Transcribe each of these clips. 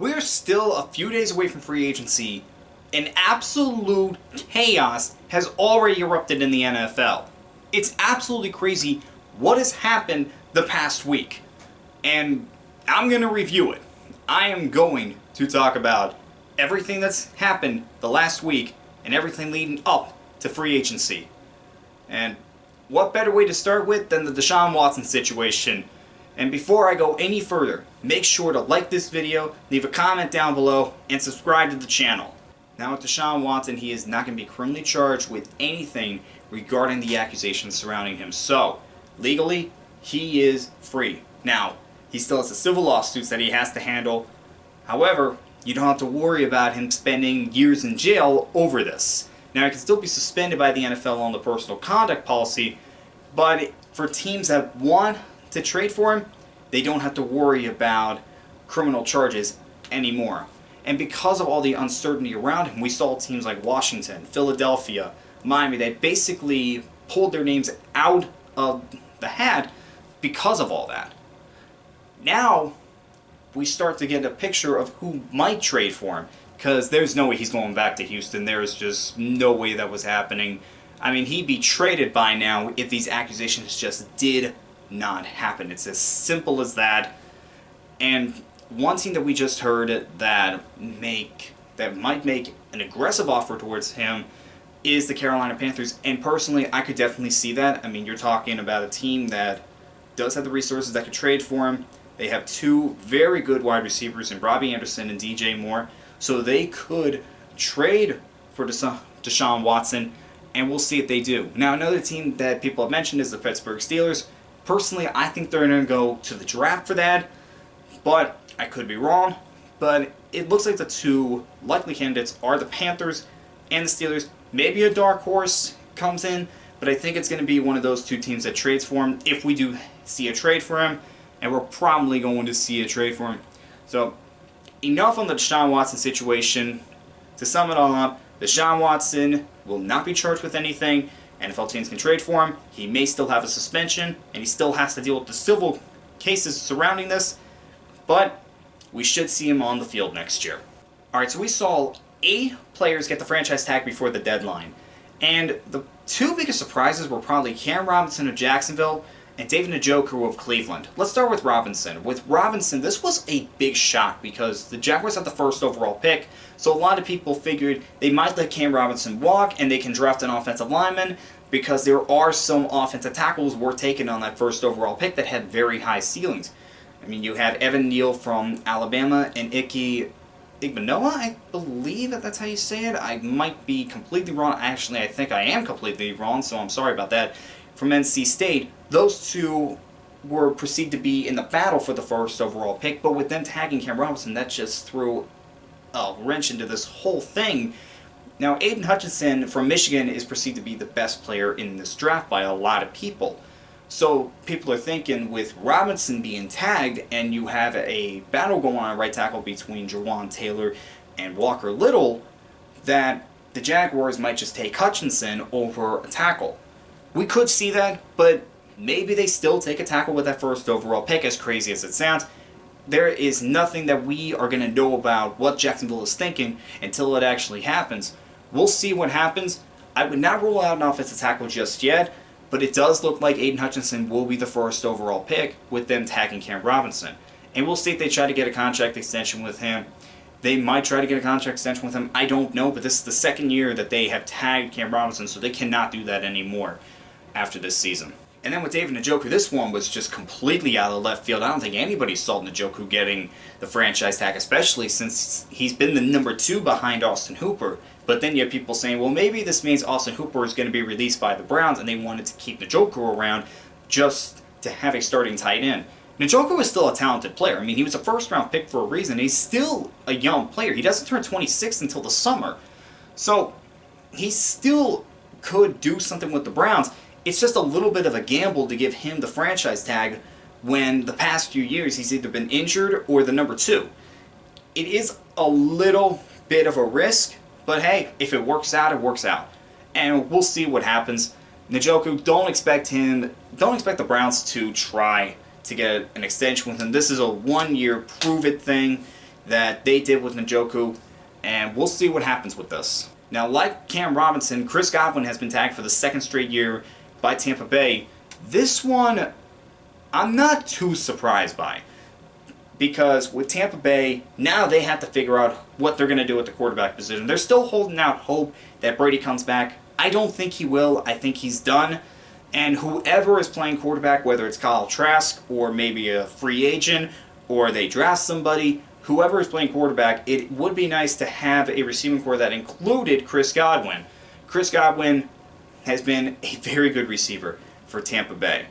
we're still a few days away from free agency, and absolute chaos has already erupted in the NFL. It's absolutely crazy what has happened the past week. And I'm going to review it. I am going to talk about everything that's happened the last week and everything leading up to free agency. And what better way to start with than the Deshaun Watson situation? And before I go any further, make sure to like this video, leave a comment down below, and subscribe to the channel. Now with Deshaun Watson, he is not going to be criminally charged with anything regarding the accusations surrounding him. So, legally, he is free. Now, he still has the civil lawsuits that he has to handle. However, you don't have to worry about him spending years in jail over this. Now, he can still be suspended by the NFL on the personal conduct policy, but for teams that want to trade for him, they don't have to worry about criminal charges anymore. And because of all the uncertainty around him, we saw teams like Washington, Philadelphia, Miami, that basically pulled their names out of the hat because of all that. Now, we start to get a picture of who might trade for him, because there's no way he's going back to Houston. There's just no way that was happening. I mean, he'd be traded by now if these accusations just did not happen. It's as simple as that. And one team that we just heard that might make an aggressive offer towards him is the Carolina Panthers. And personally, I could definitely see that. I mean, you're talking about a team that does have the resources that could trade for him. They have two very good wide receivers in Robbie Anderson and DJ Moore. So they could trade for Deshaun Watson, and we'll see if they do. Now, another team that people have mentioned is the Pittsburgh Steelers. Personally, I think they're going to go to the draft for that, but I could be wrong. But it looks like the two likely candidates are the Panthers and the Steelers. Maybe a dark horse comes in, but I think it's going to be one of those two teams that trades for him if we do see a trade for him, and we're probably going to see a trade for him. So, enough on the Deshaun Watson situation. To sum it all up, Deshaun Watson will not be charged with anything. NFL teams can trade for him. He may still have a suspension, and he still has to deal with the civil cases surrounding this, but we should see him on the field next year. Alright, so we saw 8 players get the franchise tag before the deadline, and the two biggest surprises were probably Cam Robinson of Jacksonville and David Njoku of Cleveland. Let's start with Robinson. With Robinson, this was a big shock because the Jaguars had the first overall pick, so a lot of people figured they might let Cam Robinson walk and they can draft an offensive lineman because there are some offensive tackles were taken on that first overall pick that had very high ceilings. I mean, you have Evan Neal from Alabama and Ike Igbinoa, I believe that's how you say it. I might be completely wrong. Actually, I think I am completely wrong, so I'm sorry about that. From NC State, those two were perceived to be in the battle for the first overall pick, but with them tagging Cam Robinson, that just threw a wrench into this whole thing. Now, Aiden Hutchinson from Michigan is perceived to be the best player in this draft by a lot of people. So people are thinking with Robinson being tagged and you have a battle going on at right tackle between Jawan Taylor and Walker Little, that the Jaguars might just take Hutchinson over a tackle. We could see that, but maybe they still take a tackle with that first overall pick, as crazy as it sounds. There is nothing that we are going to know about what Jacksonville is thinking until it actually happens. We'll see what happens. I would not rule out an offensive tackle just yet, but it does look like Aiden Hutchinson will be the first overall pick with them tagging Cam Robinson. And we'll see if they try to get a contract extension with him. They might try to get a contract extension with him. I don't know, but this is the second year that they have tagged Cam Robinson, so they cannot do that anymore after this season. And then with David Njoku, this one was just completely out of left field. I don't think anybody saw Njoku getting the franchise tag, especially since he's been the number 2 behind Austin Hooper. But then you have people saying, well, maybe this means Austin Hooper is going to be released by the Browns, and they wanted to keep Njoku around just to have a starting tight end. Njoku is still a talented player. I mean, he was a first-round pick for a reason. He's still a young player. He doesn't turn 26 until the summer. So he still could do something with the Browns. It's just a little bit of a gamble to give him the franchise tag when the past few years he's either been injured or the number 2. It is a little bit of a risk, but hey, if it works out, it works out. And we'll see what happens. Njoku, don't expect the Browns to try to get an extension with him. This is a 1-year prove-it thing. that they did with Njoku, and we'll see what happens with this. Now, like Cam Robinson, Chris Godwin has been tagged for the second straight year by Tampa Bay. This one, I'm not too surprised by. Because with Tampa Bay, now they have to figure out what they're going to do with the quarterback position. They're still holding out hope that Brady comes back. I don't think he will. I think he's done. And whoever is playing quarterback, whether it's Kyle Trask or maybe a free agent or they draft somebody, whoever is playing quarterback, it would be nice to have a receiving core that included Chris Godwin. Chris Godwin has been a very good receiver for Tampa Bay.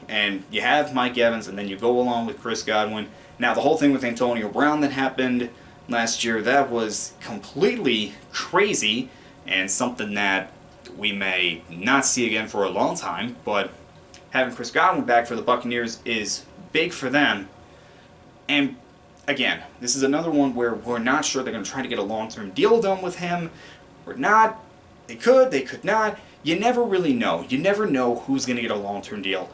And you have Mike Evans, and then you go along with Chris Godwin. Now, the whole thing with Antonio Brown that happened last year, that was completely crazy and something that we may not see again for a long time. But having Chris Godwin back for the Buccaneers is big for them. And again, this is another one where we're not sure they're going to try to get a long-term deal done with him or not. They could not. You never really know. You never know who's going to get a long-term deal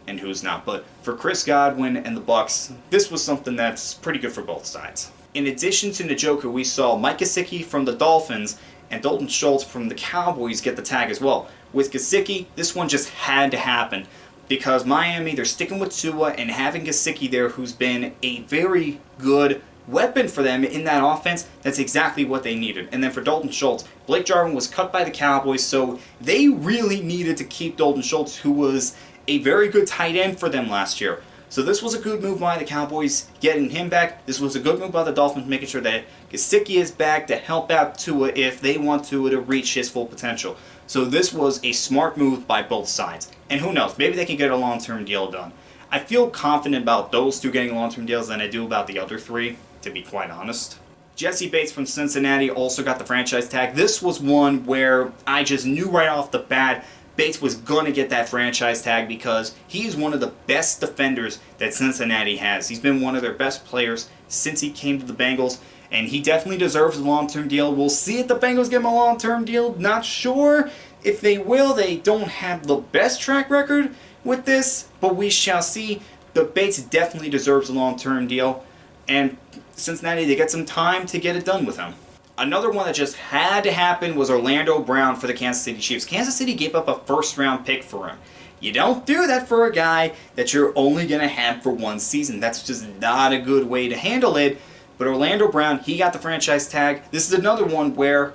and who's not. But for Chris Godwin and the Bucs, this was something that's pretty good for both sides. In addition to Njoku, we saw Mike Gesicki from the Dolphins and Dalton Schultz from the Cowboys get the tag as well. With Gesicki, this one just had to happen because Miami, they're sticking with Tua, and having Gesicki there, who's been a very good weapon for them in that offense, that's exactly what they needed. And then for Dalton Schultz, Blake Jarwin was cut by the Cowboys, so they really needed to keep Dalton Schultz, who was a very good tight end for them last year. So this was a good move by the Cowboys, getting him back. This was a good move by the Dolphins, making sure that Gesicki is back to help out Tua if they want Tua to reach his full potential. So this was a smart move by both sides. And who knows, maybe they can get a long-term deal done. I feel confident about those two getting long-term deals than I do about the other three, to be quite honest. Jesse Bates from Cincinnati also got the franchise tag. This was one where I just knew right off the bat Bates was going to get that franchise tag because he's one of the best defenders that Cincinnati has. He's been one of their best players since he came to the Bengals, and he definitely deserves a long-term deal. We'll see if the Bengals give him a long-term deal. Not sure if they will. They don't have the best track record with this, but we shall see. But Bates definitely deserves a long-term deal, and Cincinnati, they get some time to get it done with him. Another one that just had to happen was Orlando Brown for the Kansas City Chiefs. Kansas City gave up a first-round pick for him. You don't do that for a guy that you're only going to have for one season. That's just not a good way to handle it. But Orlando Brown, he got the franchise tag. This is another one where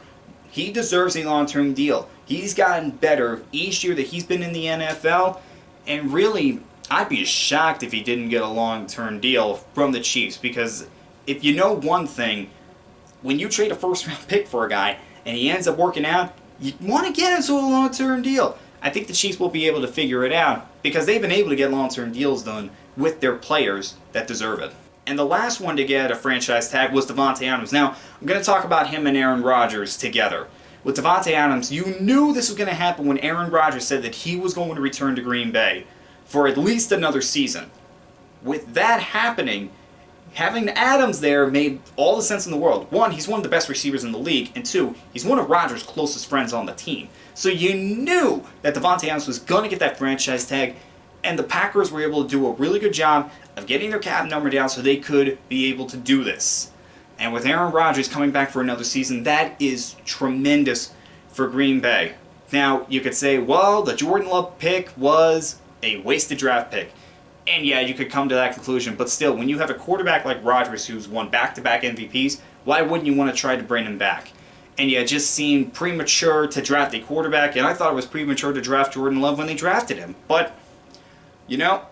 he deserves a long-term deal. He's gotten better each year that he's been in the NFL. And really, I'd be shocked if he didn't get a long-term deal from the Chiefs. Because if you know one thing, when you trade a first-round pick for a guy and he ends up working out, you want to get into a long-term deal. I think the Chiefs will be able to figure it out because they've been able to get long-term deals done with their players that deserve it. And the last one to get a franchise tag was Davante Adams. Now, I'm going to talk about him and Aaron Rodgers together. With Davante Adams, you knew this was going to happen when Aaron Rodgers said that he was going to return to Green Bay for at least another season. With that happening, having Adams there made all the sense in the world. One, he's one of the best receivers in the league, and two, he's one of Rodgers' closest friends on the team. So you knew that Davante Adams was going to get that franchise tag, and the Packers were able to do a really good job of getting their cap number down so they could be able to do this. And with Aaron Rodgers coming back for another season, that is tremendous for Green Bay. Now, you could say, well, the Jordan Love pick was a wasted draft pick. And yeah, you could come to that conclusion, but still, when you have a quarterback like Rodgers who's won back-to-back MVPs, why wouldn't you want to try to bring him back? And yeah, it just seemed premature to draft a quarterback, and I thought it was premature to draft Jordan Love when they drafted him. But, you know,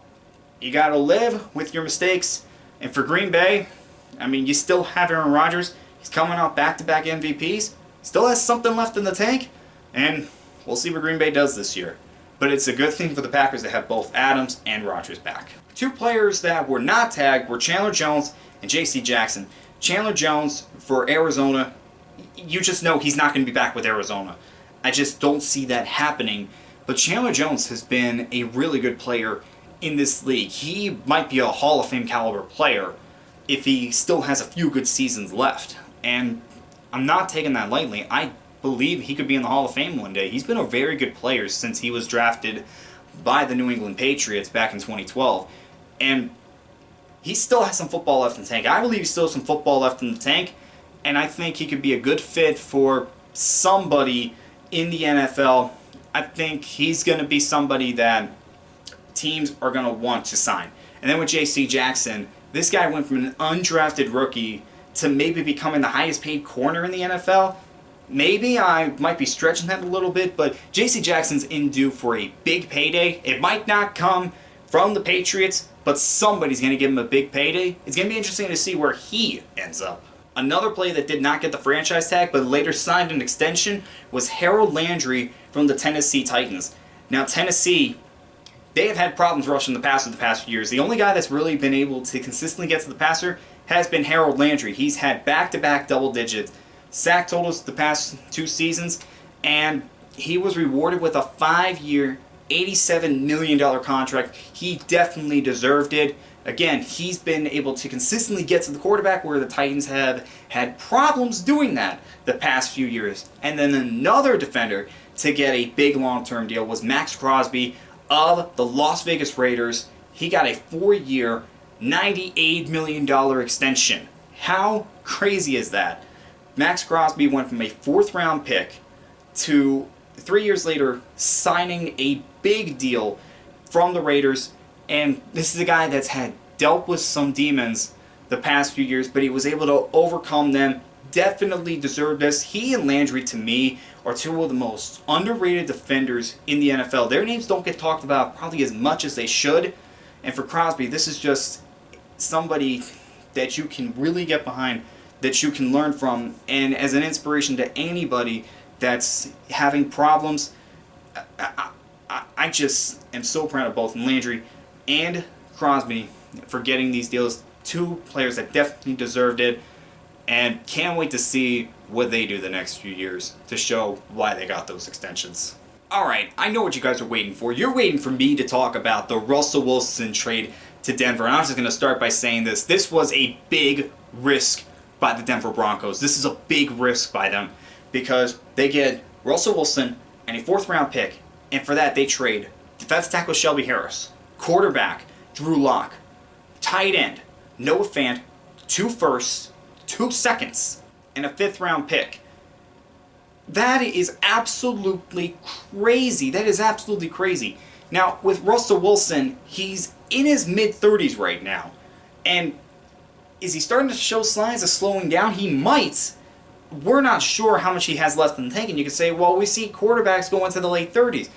you gotta live with your mistakes. And for Green Bay, I mean, you still have Aaron Rodgers. He's coming off back-to-back MVPs. Still has something left in the tank, and we'll see what Green Bay does this year. But it's a good thing for the Packers to have both Adams and Rodgers back. Two players that were not tagged were Chandler Jones and J.C. Jackson. Chandler Jones for Arizona, you just know he's not going to be back with Arizona. I just don't see that happening. But Chandler Jones has been a really good player in this league. He might be a Hall of Fame caliber player if he still has a few good seasons left. And I'm not taking that lightly. I believe he could be in the Hall of Fame one day. He's been a very good player since he was drafted by the New England Patriots back in 2012. And he still has some football left in the tank. I believe he still has some football left in the tank, and I think he could be a good fit for somebody in the NFL. I think he's going to be somebody that teams are going to want to sign. And then with J.C. Jackson, this guy went from an undrafted rookie to maybe becoming the highest paid corner in the NFL. Maybe I might be stretching that a little bit, but J.C. Jackson's in due for a big payday. It might not come from the Patriots, but somebody's going to give him a big payday. It's going to be interesting to see where he ends up. Another player that did not get the franchise tag but later signed an extension was Harold Landry from the Tennessee Titans. Now Tennessee, they have had problems rushing the passer the past few years. The only guy that's really been able to consistently get to the passer has been Harold Landry. He's had back-to-back double-digit sack totals the past 2 seasons, and he was rewarded with a 5-year, $87 million contract. He definitely deserved it. Again, he's been able to consistently get to the quarterback where the Titans have had problems doing that the past few years. And then another defender to get a big long-term deal was Max Crosby of the Las Vegas Raiders. He got a 4-year, $98 million extension. How crazy is that? Max Crosby went from a 4th-round pick to 3 years later signing a big deal from the Raiders. And this is a guy that's had dealt with some demons the past few years, but he was able to overcome them. Definitely deserved this. He and Landry, to me, are 2 of the most underrated defenders in the NFL. Their names don't get talked about probably as much as they should. And for Crosby, this is just somebody that you can really get behind, that you can learn from, and as an inspiration to anybody that's having problems. I just am so proud of both Landry and Crosby for getting these deals. 2 players that definitely deserved it, and can't wait to see what they do the next few years to show why they got those extensions. Alright, I know what you guys are waiting for. You're waiting for me to talk about the Russell Wilson trade to Denver, and I'm just going to start by saying this. This was a big risk by the Denver Broncos. This is a big risk by them because they get Russell Wilson and a 4th-round pick, and for that they trade defensive tackle Shelby Harris, quarterback Drew Lock, tight end Noah Fant, 2 firsts, 2 seconds, and a 5th-round pick. That is absolutely crazy. That is absolutely crazy. Now, with Russell Wilson, he's in his mid-30s right now. And is he starting to show signs of slowing down? He might. We're not sure how much he has left in the tank. And you could say, well, we see quarterbacks go into the late 30s.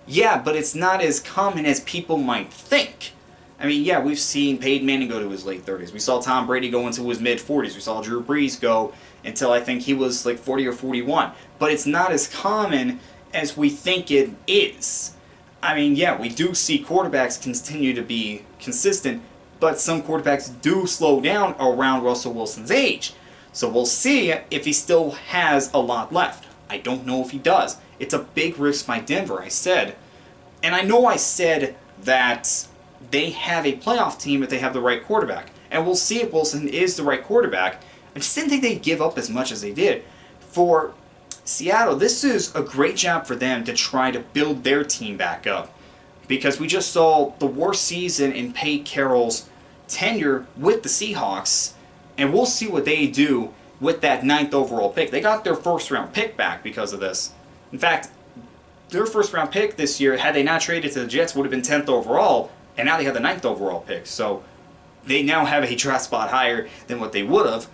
Yeah, but it's not as common as people might think. I mean, yeah, we've seen Peyton Manning go to his late 30s. We saw Tom Brady go into his mid-40s. We saw Drew Brees go until I think he was like 40 or 41. But it's not as common as we think it is. I mean, yeah, we do see quarterbacks continue to be consistent, but some quarterbacks do slow down around Russell Wilson's age. So we'll see if he still has a lot left. I don't know if he does. It's a big risk by Denver, I said. And I know I said that they have a playoff team if they have the right quarterback. And we'll see if Wilson is the right quarterback. I just didn't think they'd give up as much as they did. For Seattle, this is a great job for them to try to build their team back up. Because we just saw the worst season in Pete Carroll's tenure with the Seahawks. And we'll see what they do with that 9th overall pick. They got their 1st-round pick back because of this. In fact, their 1st-round pick this year, had they not traded to the Jets, would have been 10th overall. And now they have the 9th overall pick. So they now have a draft spot higher than what they would have.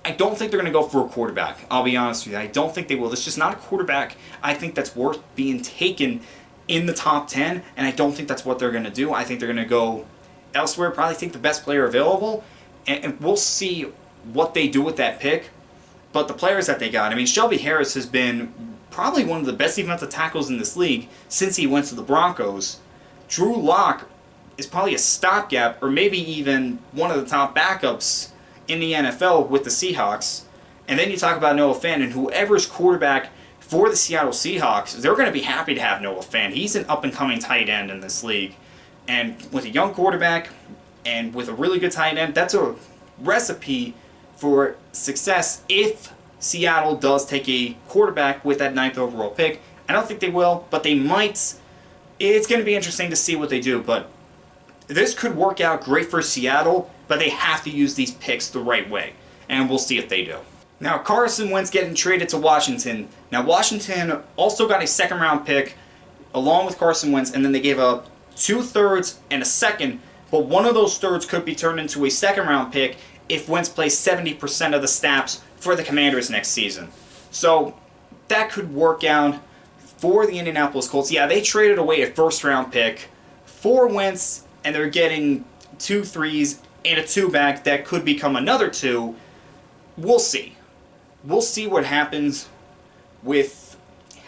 I don't think they're going to go for a quarterback. I'll be honest with you. I don't think they will. It's just not a quarterback I think that's worth being taken in the top 10. And I don't think that's what they're going to do. I think they're going to go elsewhere, probably take the best player available. And we'll see what they do with that pick. But the players that they got, I mean, Shelby Harris has been probably one of the best defensive tackles in this league since he went to the Broncos. Drew Lock is probably a stopgap, or maybe even one of the top backups in the NFL with the Seahawks. And then you talk about Noah Fant, and whoever's quarterback for the Seattle Seahawks, they're going to be happy to have Noah Fant. He's an up-and-coming tight end in this league. And with a young quarterback and with a really good tight end, that's a recipe for success if Seattle does take a quarterback with that 9th overall pick. I don't think they will, but they might. It's going to be interesting to see what they do, but this could work out great for Seattle but they have to use these picks the right way, and we'll see if they do. Now, Carson Wentz getting traded to Washington. Now, Washington also got a second-round pick along with Carson Wentz, and then they gave up 2/3 and a second, but one of those thirds could be turned into a second-round pick if Wentz plays 70% of the snaps for the Commanders next season. So that could work out for the Indianapolis Colts. Yeah, they traded away a first-round pick for Wentz, and they're getting 2 3s and a 2 back that could become another 2. We'll see. We'll see what happens with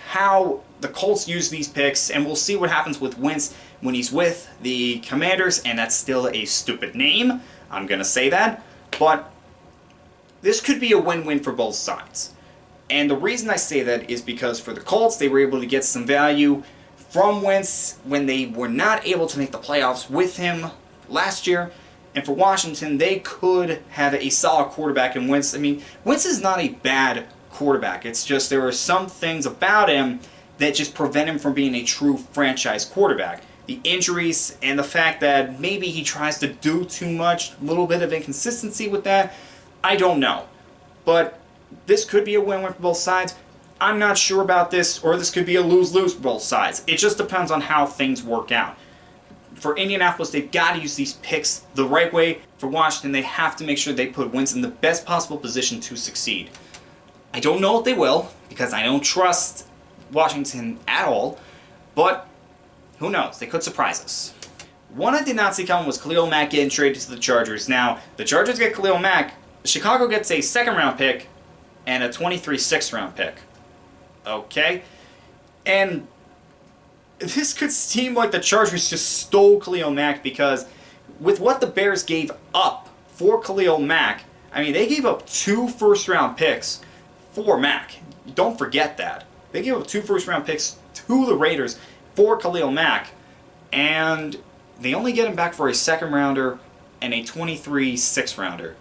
how the Colts use these picks, and we'll see what happens with Wentz when he's with the Commanders, and that's still a stupid name. I'm going to say that. But this could be a win-win for both sides. And the reason I say that is because for the Colts, they were able to get some value from Wentz when they were not able to make the playoffs with him last year. And for Washington, they could have a solid quarterback in Wentz. I mean, Wentz is not a bad quarterback. It's just there are some things about him that just prevent him from being a true franchise quarterback. The injuries and the fact that maybe he tries to do too much, a little bit of inconsistency with that, I don't know. But this could be a win-win for both sides. I'm not sure about this, or this could be a lose-lose for both sides. It just depends on how things work out. For Indianapolis, they've got to use these picks the right way. For Washington, they have to make sure they put Wentz in the best possible position to succeed. I don't know if they will, because I don't trust Washington at all, but who knows? They could surprise us. One I did not see coming was Khalil Mack getting traded to the Chargers. Now, the Chargers get Khalil Mack, Chicago gets a second-round pick and a 23 sixth-round pick. Okay? And this could seem like the Chargers just stole Khalil Mack, because with what the Bears gave up for Khalil Mack, I mean, they gave up 2 first-round picks for Mack. Don't forget that. They gave up 2 first-round picks to the Raiders for Khalil Mack, and they only get him back for a second-rounder and a 23 sixth-rounder.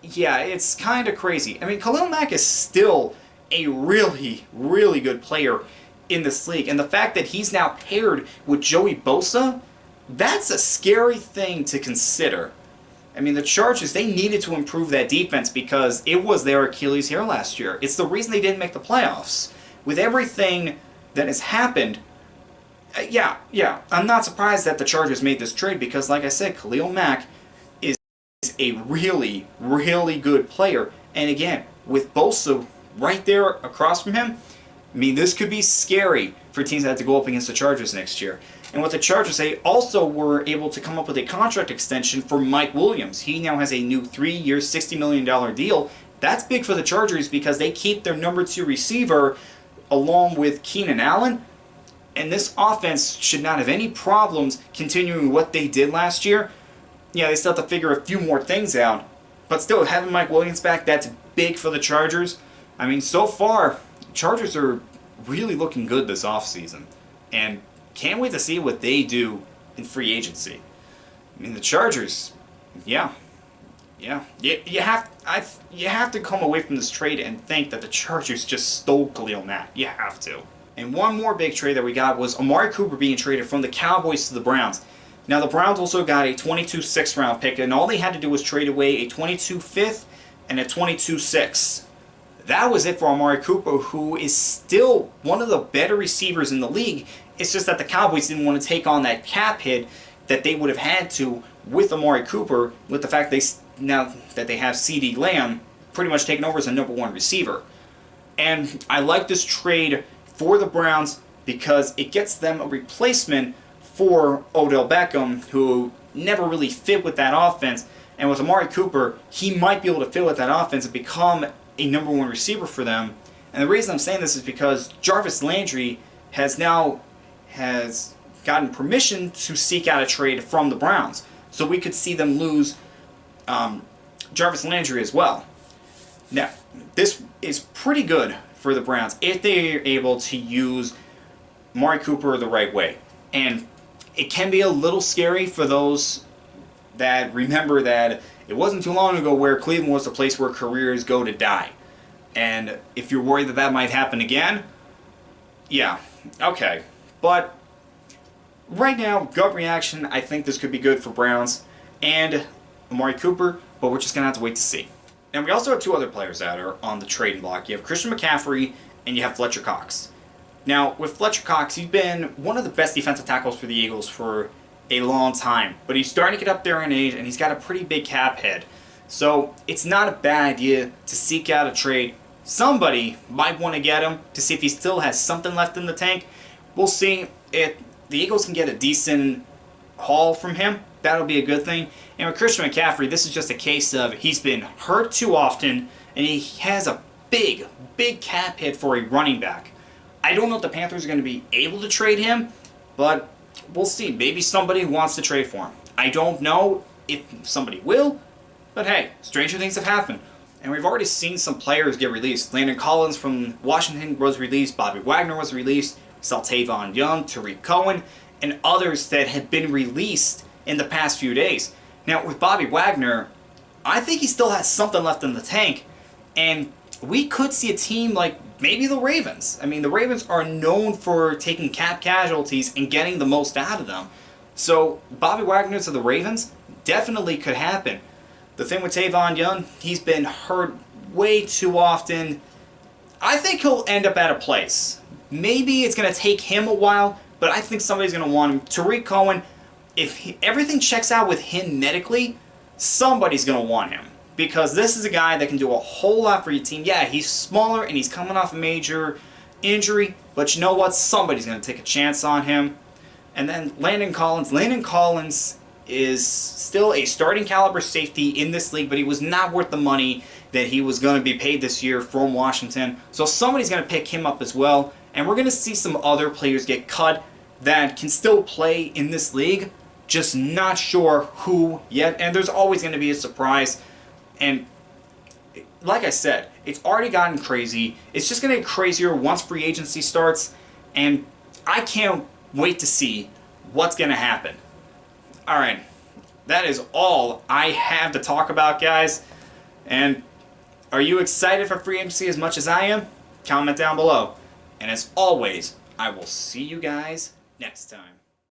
Yeah, it's kind of crazy. I mean, Khalil Mack is still a really, really good player in this league, and the fact that he's now paired with Joey Bosa, that's a scary thing to consider. I mean, the Chargers, they needed to improve that defense because it was their Achilles heel last year. It's the reason they didn't make the playoffs. With everything that has happened, yeah, I'm not surprised that the Chargers made this trade because, like I said, Khalil Mack is a really, really good player. And again, with Bosa right there across from him, I mean, this could be scary for teams that have to go up against the Chargers next year. And with the Chargers, they also were able to come up with a contract extension for Mike Williams. He now has a new 3-year, $60 million deal. That's big for the Chargers because they keep their number 2 receiver along with Keenan Allen. And this offense should not have any problems continuing what they did last year. Yeah, they still have to figure a few more things out. But still, having Mike Williams back, that's big for the Chargers. I mean, so far, Chargers are really looking good this offseason. And can't wait to see what they do in free agency. I mean, the Chargers, yeah. You have to come away from this trade and think that the Chargers just stole Khalil Mack. You have to. And one more big trade that we got was Amari Cooper being traded from the Cowboys to the Browns. Now, the Browns also got a 22 sixth-round pick, and all they had to do was trade away a 22 fifth and a 22 sixth. That was it for Amari Cooper, who is still one of the better receivers in the league. It's just that the Cowboys didn't want to take on that cap hit that they would have had to with Amari Cooper, with the fact now that they have CeeDee Lamb pretty much taken over as a number 1 receiver. And I like this trade for the Browns because it gets them a replacement for Odell Beckham, who never really fit with that offense. And with Amari Cooper, he might be able to fit with that offense and become a number 1 receiver for them. And the reason I'm saying this is because Jarvis Landry has gotten permission to seek out a trade from the Browns. So we could see them lose Jarvis Landry as well. Now, this is pretty good for the Browns if they are able to use Amari Cooper the right way. And it can be a little scary for those that remember that it wasn't too long ago where Cleveland was the place where careers go to die. And if you're worried that that might happen again, yeah, okay. But right now, gut reaction, I think this could be good for Browns. And Amari Cooper, but we're just going to have to wait to see. And we also have two other players that are on the trading block. You have Christian McCaffrey and you have Fletcher Cox. Now, with Fletcher Cox, he's been one of the best defensive tackles for the Eagles for a long time, but he's starting to get up there in age and he's got a pretty big cap hit. So it's not a bad idea to seek out a trade. Somebody might want to get him to see if he still has something left in the tank. We'll see if the Eagles can get a decent haul from him. That'll be a good thing. And with Christian McCaffrey, this is just a case of he's been hurt too often and he has a big cap hit for a running back. I don't know if the Panthers are going to be able to trade him, but we'll see. Maybe somebody wants to trade for him. I don't know if somebody will, but hey, stranger things have happened. And we've already seen some players get released. Landon Collins from Washington was released. Bobby Wagner was released. We saw Tavon Young, Tariq Cohen, and others that have been released in the past few days. Now, with Bobby Wagner, I think he still has something left in the tank, and we could see a team like maybe the Ravens. I mean, the Ravens are known for taking cap casualties and getting the most out of them. So, Bobby Wagner to the Ravens definitely could happen. The thing with Tavon Young, he's been hurt way too often. I think he'll end up at a place. Maybe it's going to take him a while, but I think somebody's going to want him. Tariq Cohen, if everything checks out with him medically, somebody's going to want him. Because this is a guy that can do a whole lot for your team. Yeah, he's smaller and he's coming off a major injury, but you know what? Somebody's going to take a chance on him. And then Landon Collins. Landon Collins is still a starting caliber safety in this league, but he was not worth the money that he was going to be paid this year from Washington. So somebody's going to pick him up as well. And we're going to see some other players get cut that can still play in this league. Just not sure who yet. And there's always going to be a surprise. And like I said, it's already gotten crazy. It's just going to get crazier once free agency starts. And I can't wait to see what's going to happen. Alright, that is all I have to talk about, guys. And are you excited for free agency as much as I am? Comment down below. And as always, I will see you guys next time.